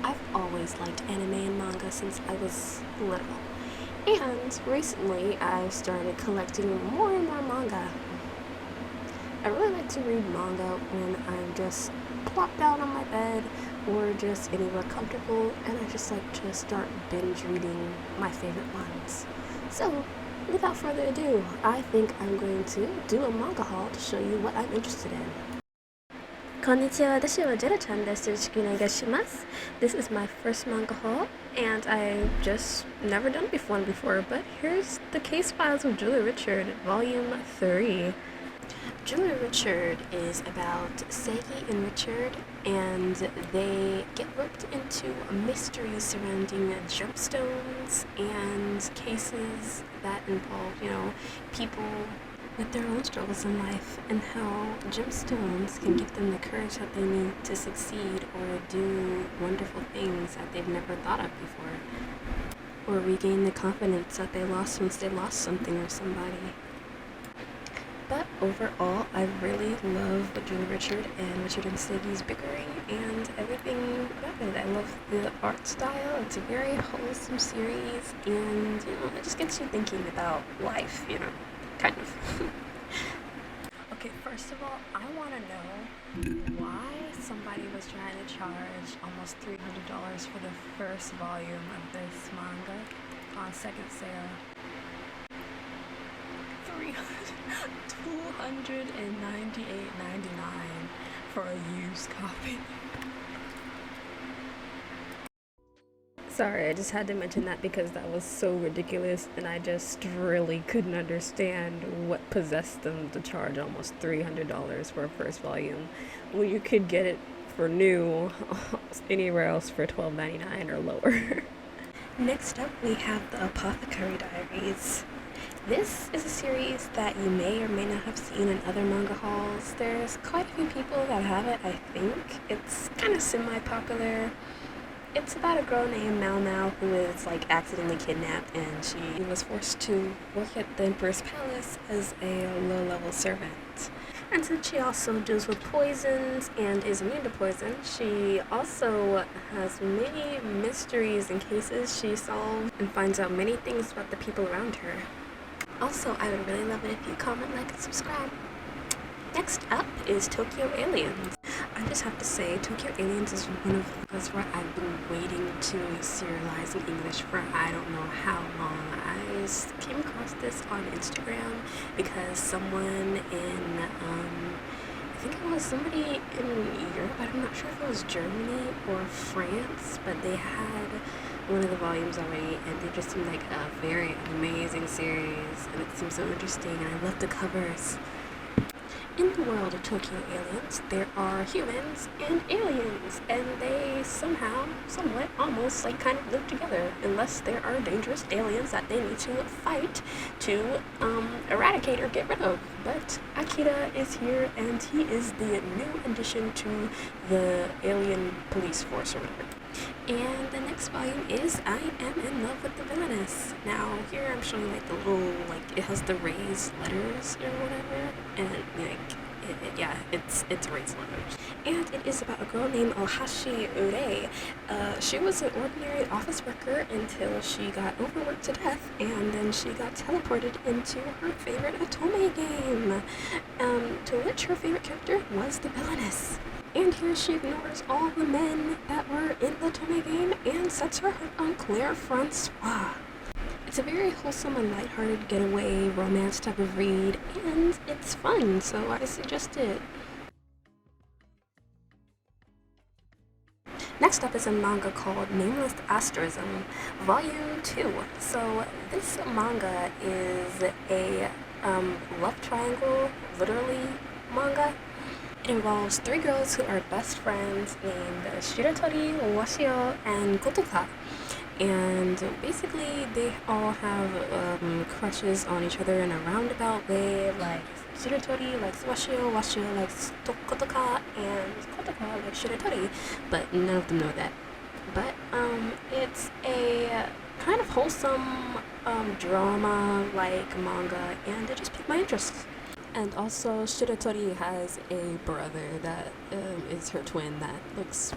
I've always liked anime and manga since I was little. And recently I've started collecting more and more manga. I really like to read manga when I'm just plopped down on my bed or just anywhere comfortable, and I just like to start binge reading my favorite ones. So, without further ado, I think I'm going to do a manga haul to show you what I'm interested in. Konnichiwa, desu wa JeidoChan desu. Yoshiki onegaishimasu. This is my first manga haul, and I've just never done one before, but here's the case files of Julie Richard, Volume 3. Julie Richard is about Seiki and Richard, and they get roped into a mystery surrounding gemstones and cases that involve, people with their own struggles in life, and how gemstones can give them the courage that they need to succeed or do wonderful things that they've never thought of before, or regain the confidence that they lost once they lost something or somebody. But overall, I really love Julie Richard and Richard and Seiki's bickering and everything about it. I love the art style. It's a very wholesome series, and it just gets you thinking about life, kind of. Okay, first of all, I want to know why somebody was trying to charge almost $300 for the first volume of this manga on second sale. $298.99 for a used copy. Sorry, I just had to mention that because that was so ridiculous, and I just really couldn't understand what possessed them to charge almost $300 for a first volume when you could get it for new anywhere else for $12.99 or lower. Next up, we have the Apothecary Diaries. This is a series that you may or may not have seen in other manga hauls. There's quite a few people that have it, I think. It's kind of semi-popular. It's about a girl named Mao Mao who is accidentally kidnapped, and she was forced to work at the Emperor's Palace as a low-level servant. And since she also deals with poisons and is immune to poison, she also has many mysteries and cases she solves and finds out many things about the people around her. Also, I would really love it if you comment, like, and subscribe. Next up is Tokyo Aliens. I just have to say, Tokyo Aliens is one of those where I've been waiting to serialize in English for I don't know how long. I came across this on Instagram because someone in, I think it was somebody in Europe, I'm not sure if it was Germany or France, but they had one of the volumes already, and they just seemed like a very amazing series, and it seemed so interesting, and I love the covers. In the world of Tokyo Aliens, there are humans and aliens, and they somehow, somewhat, almost kind of live together, unless there are dangerous aliens that they need to fight to eradicate or get rid of. But Akira is here, and he is the new addition to the alien police force or whatever. And the next volume is I Am in Love with the Villainess. Now, here I'm showing the little, it has the raised letters or whatever, and it's raised letters. And it is about a girl named Ohashi Urei. She was an ordinary office worker until she got overworked to death, and then she got teleported into her favorite Otome game, to which her favorite character was the Villainess. And here she ignores all the men that were in the Otome game and sets her heart on Claire Francois. It's a very wholesome and lighthearted getaway romance type of read, and it's fun, so I suggest it. Next up is a manga called Nameless Asterism, Volume 2. So this manga is a love triangle, literally, manga. It involves three girls who are best friends named Shiratori, Washio, and Gotoka. And basically, they all have crushes on each other in a roundabout way. Shiratori likes Washio, Washio likes Gotoka, and Gotoka likes Shiratori. But none of them know that. But it's a kind of wholesome drama-like manga, and it just piqued my interest. And also, Shiratori has a brother that is her twin that looks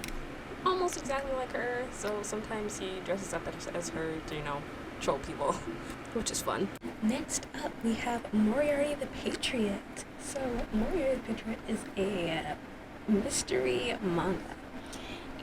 almost exactly like her, so sometimes he dresses up as her to, troll people, which is fun. Next up, we have Moriarty the Patriot. So, Moriarty the Patriot is a mystery manga.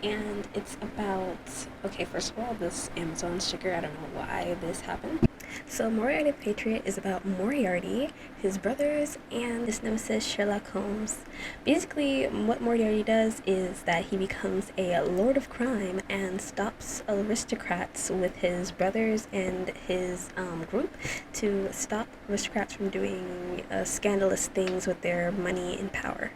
And it's about, okay, first of all, this Amazon sticker, I don't know why this happened. So Moriarty the Patriot is about Moriarty, his brothers, and his nemesis Sherlock Holmes. Basically, what Moriarty does is that he becomes a lord of crime and stops aristocrats with his brothers and his group to stop aristocrats from doing scandalous things with their money and power.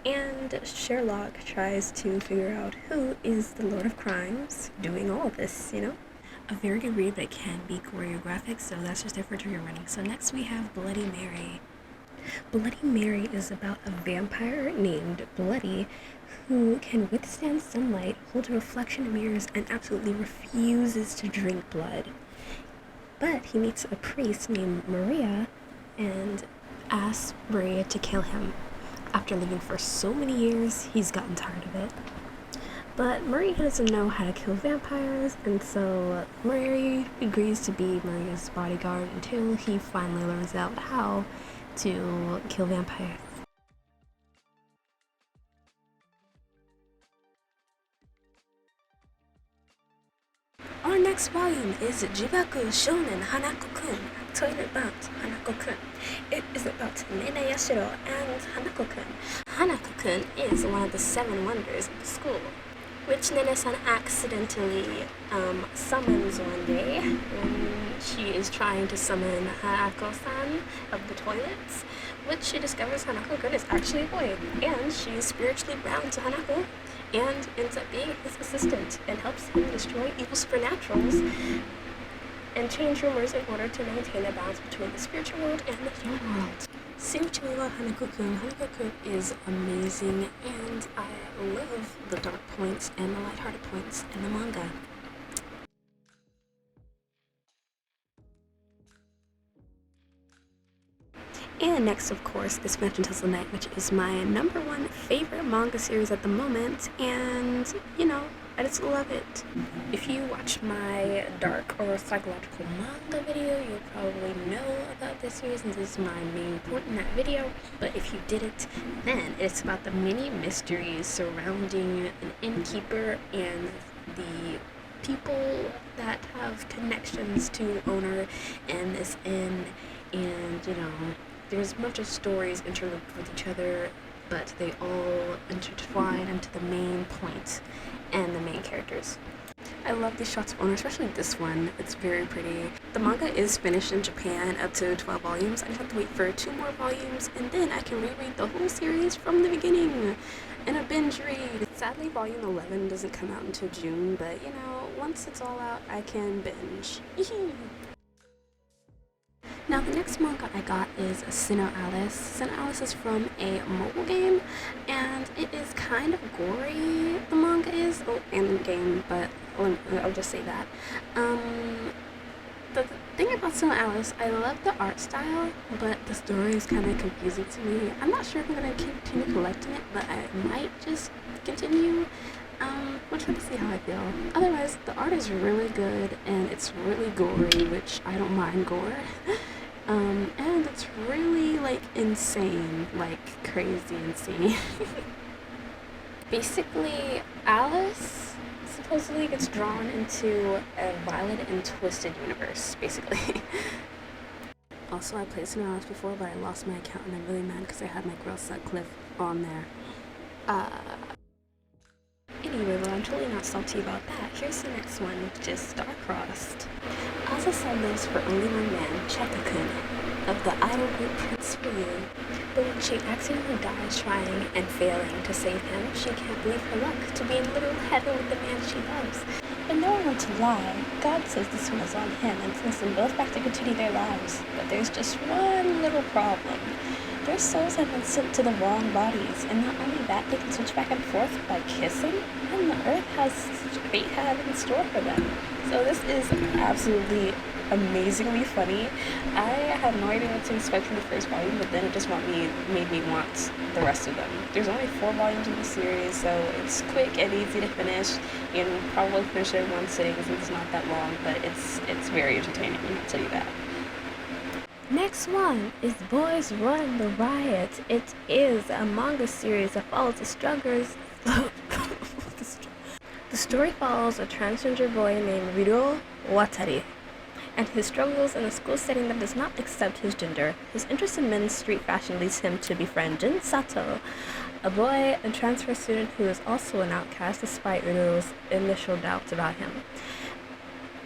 And Sherlock tries to figure out who is the Lord of Crimes doing all of this, A very good read, but it can be choreographic, so that's just there for trigger warning. So next we have Bloody Mary. Bloody Mary is about a vampire named Bloody who can withstand sunlight, hold a reflection in mirrors, and absolutely refuses to drink blood. But he meets a priest named Maria and asks Maria to kill him. After living for so many years, he's gotten tired of it. But Maria doesn't know how to kill vampires, and so Maria agrees to be Maria's bodyguard until he finally learns out how to kill vampires. Our next volume is Jibaku Shonen Hanako-kun, Toilet Bounce Hanako-kun. It is about Nene Yashiro and Hanako-kun. Hanako-kun is one of the 7 wonders of the school, which Nene-san accidentally summons one day when she is trying to summon Hanako-san of the toilets, which she discovers Hanako-kun is actually a boy, and she is spiritually bound to Hanako, and ends up being his assistant and helps him destroy evil supernaturals and change rumors in order to maintain a balance between the spiritual world and the human world. Suichi wa Hanako-kun. Hanako-kun is amazing, and I love the dark points and the lighthearted points in the manga. And next, of course, is Match Until the Night, which is my #1 favorite manga series at the moment, and, I just love it. If you watch my dark or psychological manga video, you'll probably know about this series, and this is my main point in that video. But if you didn't, then it's about the many mysteries surrounding an innkeeper and the people that have connections to owner and this inn, and, there's a bunch of stories interlinked with each other, but they all intertwine into the main point and the main characters. I love these shots of owner, especially this one. It's very pretty. The manga is finished in Japan up to 12 volumes. I just have to wait for 2 more volumes, and then I can reread the whole series from the beginning in a binge read. Sadly, volume 11 doesn't come out until June, but once it's all out, I can binge. Now, the next manga I got is Sinnoh Alice. Sinnoh Alice is from a mobile game, and it is kind of gory, the manga is, and the game, but I'll just say that. The thing about Sinnoh Alice, I love the art style, but the story is kind of confusing to me. I'm not sure if I'm going to continue collecting it, but I might just continue. We'll try to see how I feel. Otherwise, the art is really good, and it's really gory, which I don't mind gore. And it's really, insane, crazy insane. Basically, Alice supposedly gets drawn into a violent and twisted universe, basically. Also, I played Sinnoh Alice before, but I lost my account, and I'm really mad because I had my Girl Set clip on there. Anyway, well, I'm totally not salty about that. Here's the next one, which is Star-Crossed. Asa-san lives for only one man, Cheka-kun, of the idol group Prince Ryu. But when she accidentally dies trying and failing to save him, she can't believe her luck to be in literal heaven with the man she loves. But knowing what to lie, God says this one is on him and sends them both back to continue their lives. But there's just one little problem. Their souls have been sent to the wrong bodies, and not only that, they can switch back and forth by kissing. can the earth has fate have in store for them? So this is absolutely amazingly funny. I had no idea what to expect from the first volume, but then it just made me want the rest of them. There's only 4 volumes in the series, so it's quick and easy to finish. You can probably finish it in one sitting since it's not that long, but it's very entertaining, I'll tell you that. Next one is Boys Run the Riot. It is a manga series that follows the struggles. The story follows a transgender boy named Ryo Watari and his struggles in a school setting that does not accept his gender. His interest in men's street fashion leads him to befriend Jin Sato, a boy, a transfer student who is also an outcast despite Ryo's initial doubts about him.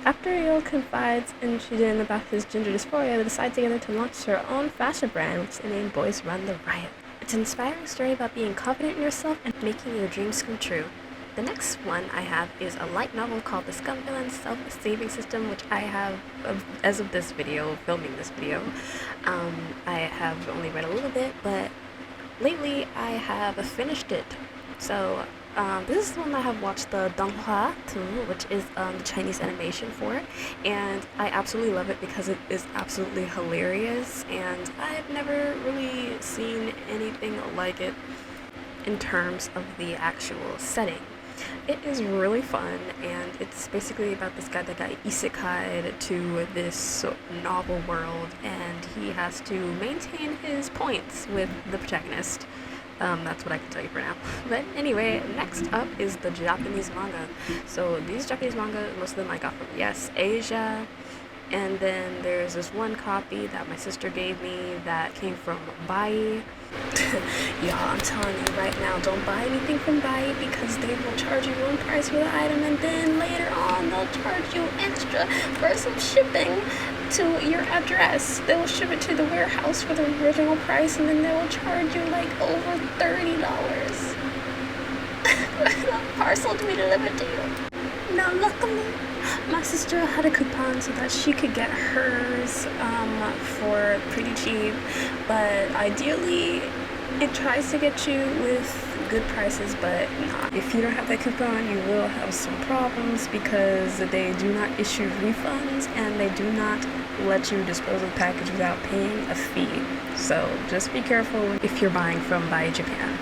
After Ryo confides in Shijin about his gender dysphoria, they decide together to launch their own fashion brand, which they name Boys Run the Riot. It's an inspiring story about being confident in yourself and making your dreams come true. The next one I have is a light novel called The Scum Villain Self-Saving System, which I have, as of this video, filming this video, I have only read a little bit, but lately I have finished it. So this is the one I have watched the Donghua too, which is the Chinese animation for it, and I absolutely love it because it is absolutely hilarious, and I've never really seen anything like it in terms of the actual setting. It is really fun, and it's basically about this guy that got isekai'd to this novel world, and he has to maintain his points with the protagonist. That's what I can tell you for now. But anyway, next up is the Japanese manga. So these Japanese manga, most of them I got from Yes Asia, and then there's this one copy that my sister gave me that came from Bai. Y'all, I'm telling you right now, don't buy anything from Bai because they will charge you one price for the item, and then later on they'll charge you extra for some shipping to your address. They will ship it to the warehouse for the original price, and then they will charge you like over $30 for the parcel to be delivered to you. Now luckily my sister had a coupon so that she could get hers for pretty cheap, but ideally it tries to get you with good prices, but nah. If you don't have that coupon, you will have some problems because they do not issue refunds and they do not let you dispose of the package without paying a fee. So just be careful if you're buying from Bai Japan.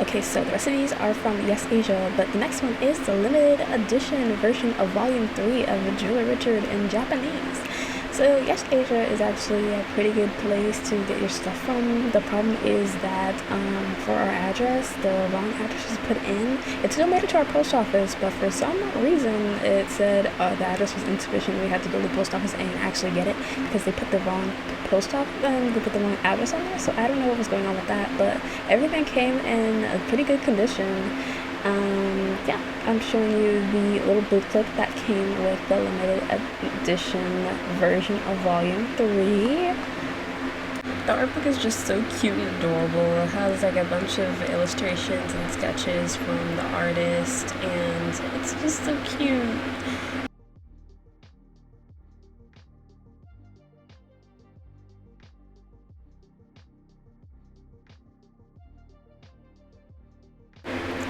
Okay, so the rest of these are from Yes Asia, but the next one is the limited edition version of Volume 3 of Julia Richard in Japanese. So Yes Asia is actually a pretty good place to get your stuff from. The problem is that for our address, the wrong address was put in. It still made it to our post office, but for some reason it said the address was insufficient. We had to go to the post office and actually get it because they put the wrong post office and they put the wrong address on there. So I don't know what was going on with that, but everything came in a pretty good condition. Yeah, I'm showing you the little booklet that came with the limited edition version of Volume 3. The art book is just so cute and adorable. It has like a bunch of illustrations and sketches from the artist, and it's just so cute.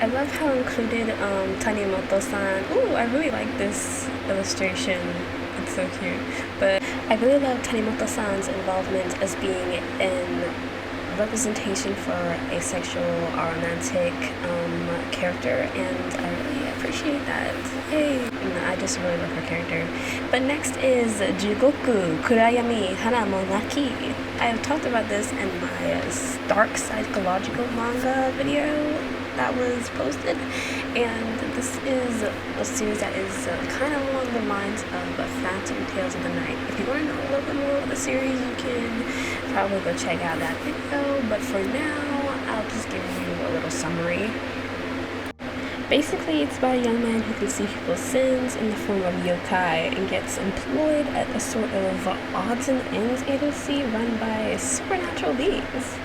I love how included Tanimoto-san. Ooh, I really like this illustration. It's so cute. But I really love Tanimoto-san's involvement as being in representation for a sexual or romantic character, and I really appreciate that. Hey, I just really love her character. But next is Jigoku Kurayami Hana mo Naki. I have talked about this in my dark psychological manga video that was posted, and this is a series that is kind of along the lines of Phantom Tales of the Night. If you want to know a little bit more about the series, you can probably go check out that video, but for now I'll just give you a little summary. Basically, it's about a young man who can see people's sins in the form of yokai and gets employed at a sort of odds and ends agency run by supernatural beings.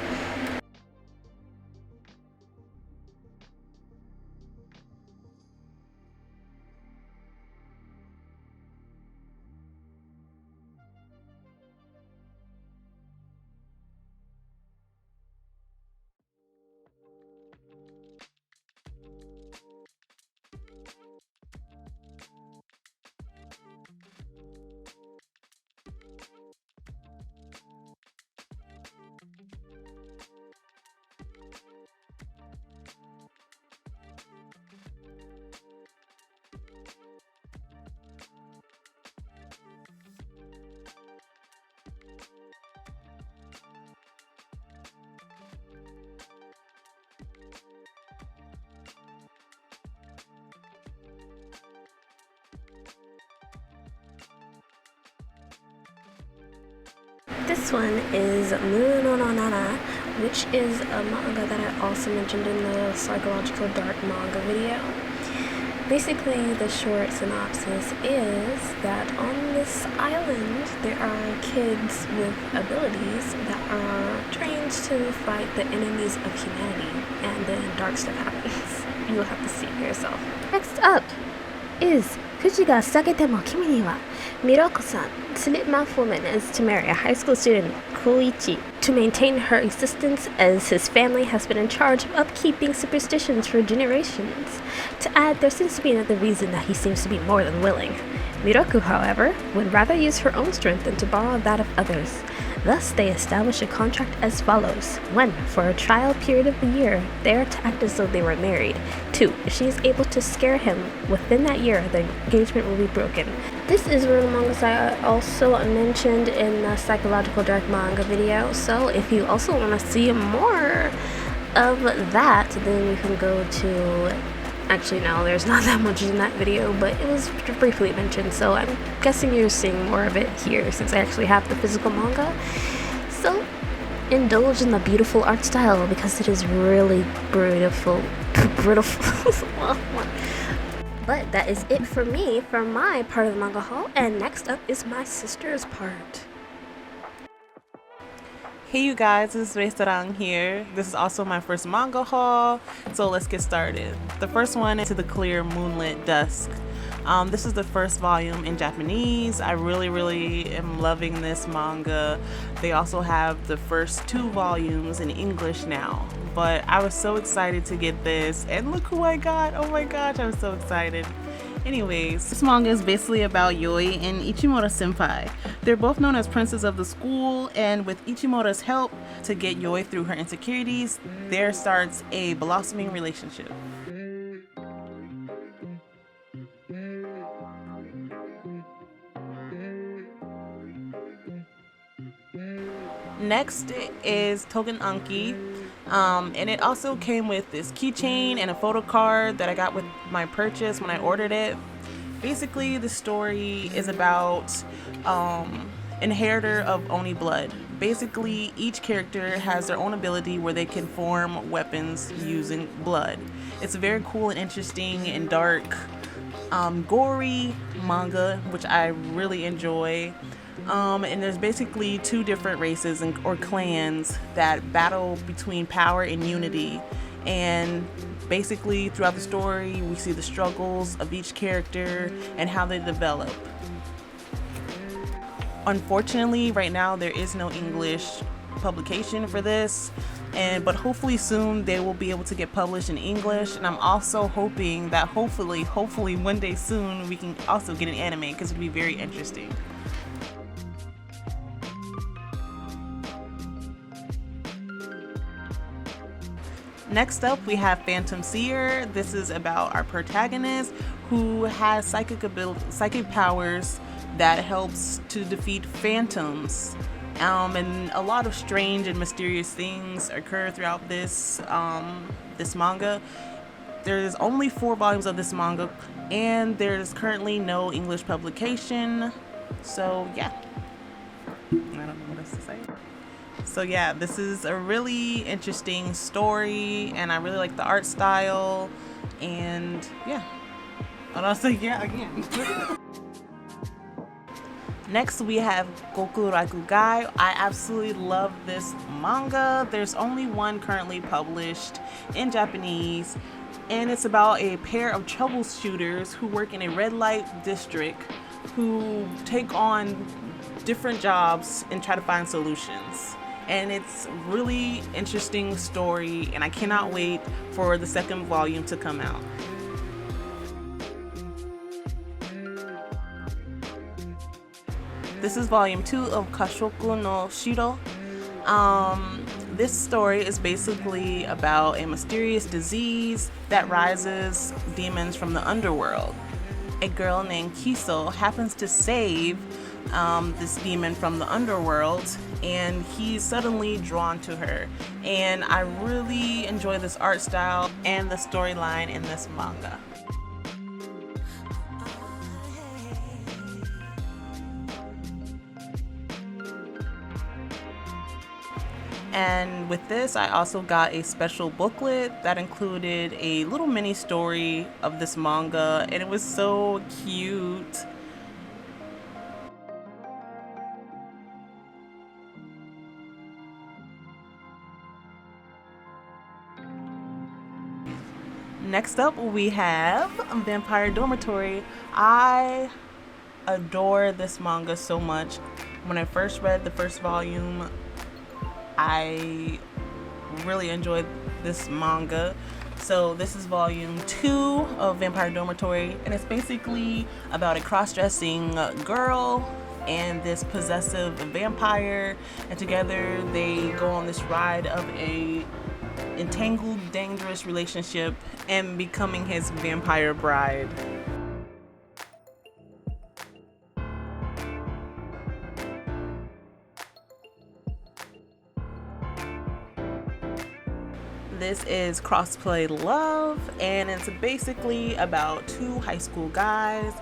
This one is Moon no Nana, which is a manga that I also mentioned in the psychological dark manga video. Basically, the short synopsis is that on this island there are kids with abilities that are trained to fight the enemies of humanity, and then dark stuff happens. You'll have to see for yourself. Next up is Kuchiga Saketemo Kimi ni wa Miroko-san, Slit-mouthed woman, is to marry a high school student, Koichi, to maintain her existence as his family has been in charge of upkeeping superstitions for generations. To add, there seems to be another reason that he seems to be more than willing. Miroku, however, would rather use her own strength than to borrow that of others. Thus, they establish a contract as follows. 1. For a trial period of a year, they are to act as though they were married. 2. If she is able to scare him within that year, the engagement will be broken. This is one of the mangas I also mentioned in the psychological dark manga video, so if you also want to see more of that, then you can go to... Actually, no, there's not that much in that video, but it was briefly mentioned, so I'm guessing you're seeing more of it here since I actually have the physical manga. So, indulge in the beautiful art style because it is really beautiful. But that is it for me for my part of the manga haul, and next up is my sister's part. Hey you guys, this is Raesarang here. This is also my first manga haul, so let's get started. The first one is To the Clear Moonlit Dusk. This is the first volume in Japanese. I really am loving this manga. They also have the first 2 volumes in English now, but I was so excited to get this, and look who I got. Oh my gosh, I'm so excited. Anyways, this manga is basically about Yoi and Ichimura senpai. They're both known as princes of the school, and with Ichimura's help to get Yoi through her insecurities, there starts a blossoming relationship. Next is Togen Anki, and it also came with this keychain and a photo card that I got with my purchase when I ordered it. Basically, the story is about inheritor of Oni blood. Basically, each character has their own ability where they can form weapons using blood. It's a very cool and interesting and dark, gory manga, which I really enjoy. And there's basically 2 different races or clans that battle between power and unity, and basically throughout the story we see the struggles of each character and how they develop. Unfortunately, right now there is no English publication for this, but hopefully soon they will be able to get published in English, and I'm also hoping that hopefully one day soon we can also get an anime, because it would be very interesting. Next up, we have Phantom Seer. This is about our protagonist who has psychic powers that helps to defeat phantoms. And a lot of strange and mysterious things occur throughout this manga. There's only 4 volumes of this manga, and there's currently no English publication. So yeah, I don't know what else to say. So yeah, this is a really interesting story, and I really like the art style, and yeah. And I'll say yeah again. Next, we have Goku Rakugai. I absolutely love this manga. There's only one currently published in Japanese, and it's about a pair of troubleshooters who work in a red light district who take on different jobs and try to find solutions. And it's really interesting story, and I cannot wait for the second volume to come out. This is volume 2 of Kashoku no Shiro. This story is basically about a mysterious disease that rises demons from the underworld. A girl named Kiso happens to save this demon from the underworld, and he's suddenly drawn to her. And I really enjoy this art style and the storyline in this manga. And with this, I also got a special booklet that included a little mini story of this manga, and it was so cute. Next up, we have Vampire Dormitory. I adore this manga so much. When I first read the first volume, I really enjoyed this manga. So this is volume 2 of Vampire Dormitory, and it's basically about a cross-dressing girl and this possessive vampire, and together they go on this ride of a entangled, dangerous relationship and becoming his vampire bride. This is Crossplay Love, and it's basically about two high school guys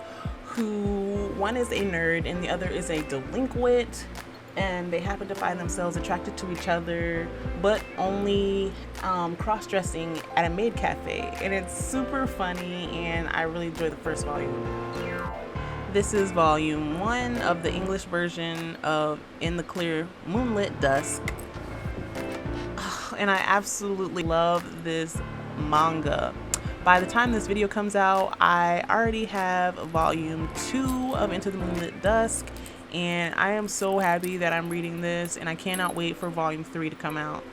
who, one is a nerd and the other is a delinquent, and they happen to find themselves attracted to each other, but only cross-dressing at a maid cafe. And it's super funny, and I really enjoyed the first volume. This is volume 1 of the English version of In the Clear Moonlit Dusk. And I absolutely love this manga. By the time this video comes out, I already have volume 2 of Into the Moonlit Dusk, and I am so happy that I'm reading this, and I cannot wait for volume 3 to come out.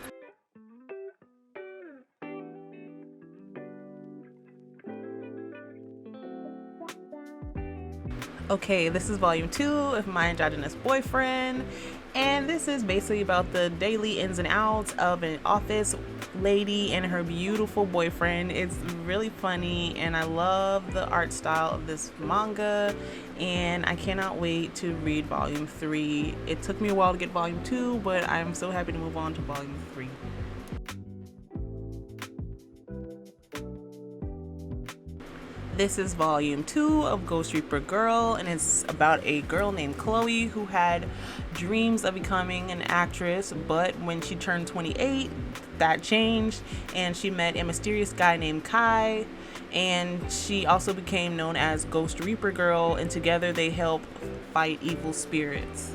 Okay, this is volume 2 of My Androgynous Boyfriend, and this is basically about the daily ins and outs of an office lady and her beautiful boyfriend. It's really funny, and I love the art style of this manga, and I cannot wait to read volume 3. It took me a while to get volume 2, but I'm so happy to move on to volume 3. This is volume 2 of Ghost Reaper Girl, and it's about a girl named Chloe who had dreams of becoming an actress, but when she turned 28, that changed, and she met a mysterious guy named Kai, and she also became known as Ghost Reaper Girl, and together they help fight evil spirits.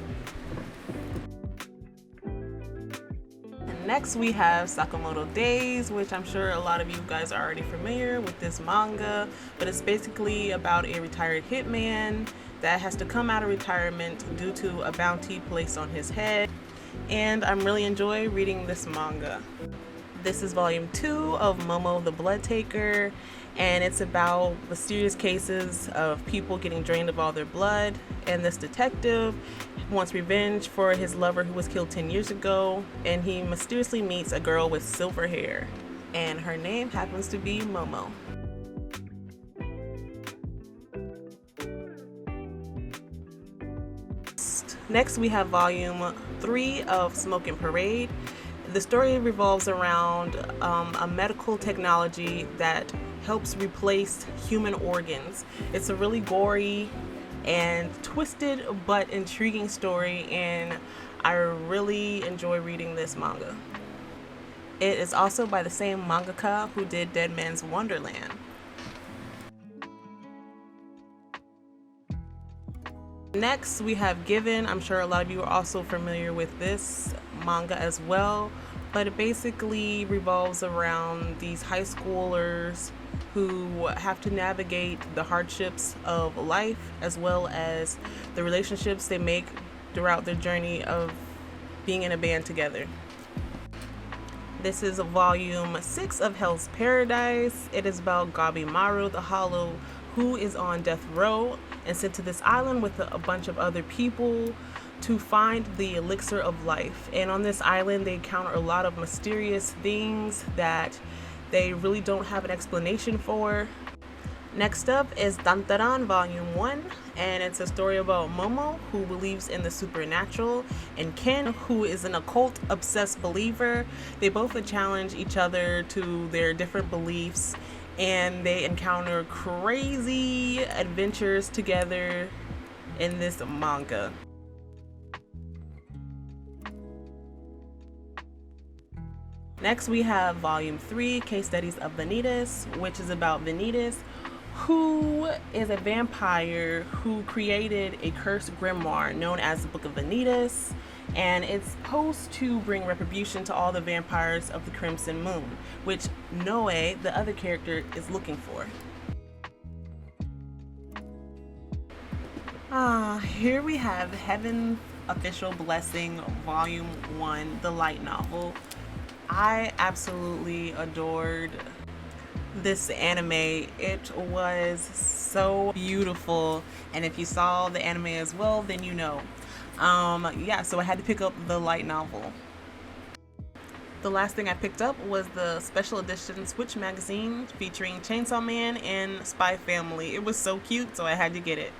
Next we have Sakamoto Days, which I'm sure a lot of you guys are already familiar with this manga, but it's basically about a retired hitman that has to come out of retirement due to a bounty placed on his head, and I'm really enjoying reading this manga. This is volume 2 of Momo the Blood Taker, and it's about mysterious cases of people getting drained of all their blood, and this detective wants revenge for his lover who was killed 10 years ago, and he mysteriously meets a girl with silver hair, and her name happens to be Momo. Next we have volume 3 of Smoking Parade. The story revolves around a medical technology that helps replace human organs. It's a really gory and twisted but intriguing story, and I really enjoy reading this manga. It is also by the same mangaka who did Dead Man's Wonderland. Next we have Given. I'm sure a lot of you are also familiar with this manga as well, but it basically revolves around these high schoolers who have to navigate the hardships of life as well as the relationships they make throughout their journey of being in a band together. This is volume 6 of Hell's Paradise. It is about Gabi Maru the Hollow, who is on death row and sent to this island with a bunch of other people to find the elixir of life. And on this island, they encounter a lot of mysterious things that they really don't have an explanation for. Next up is Dantaran Volume 1, and it's a story about Momo, who believes in the supernatural, and Ken, who is an occult-obsessed believer. They both challenge each other to their different beliefs, and they encounter crazy adventures together in this manga. Next, we have Volume 3, Case Studies of Vanitas, which is about Vanitas, who is a vampire who created a cursed grimoire known as the Book of Vanitas, and it's supposed to bring retribution to all the vampires of the Crimson Moon, which Noe, the other character, is looking for. Here we have Heaven's Official Blessing Volume 1, the light novel. I absolutely adored this anime. It was so beautiful, and if you saw the anime as well, then you know. Yeah, so I had to pick up the light novel. The last thing I picked up was the special edition Switch magazine featuring Chainsaw Man and Spy Family. It was so cute, so I had to get it.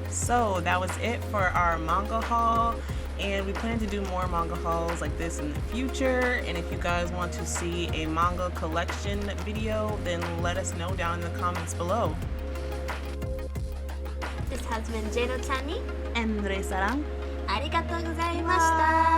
So that was it for our manga haul, and we plan to do more manga hauls like this in the future. And if you guys want to see a manga collection video, then let us know down in the comments below. This has been JeidoChannel.i And Raesarang. ありがとうございました。